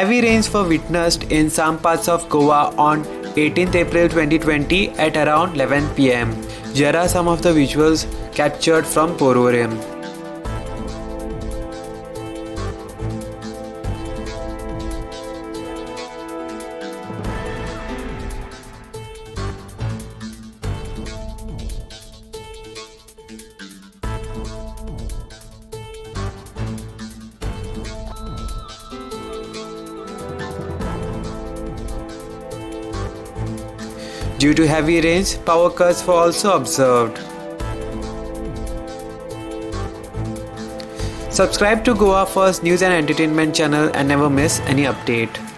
Heavy rains were witnessed in some parts of Goa on 18th April 2020 at around 11 pm. Here are some of the visuals captured from Porvorim. Due to heavy rains, power cuts were also observed. Subscribe to Goa First News and Entertainment channel and never miss any update.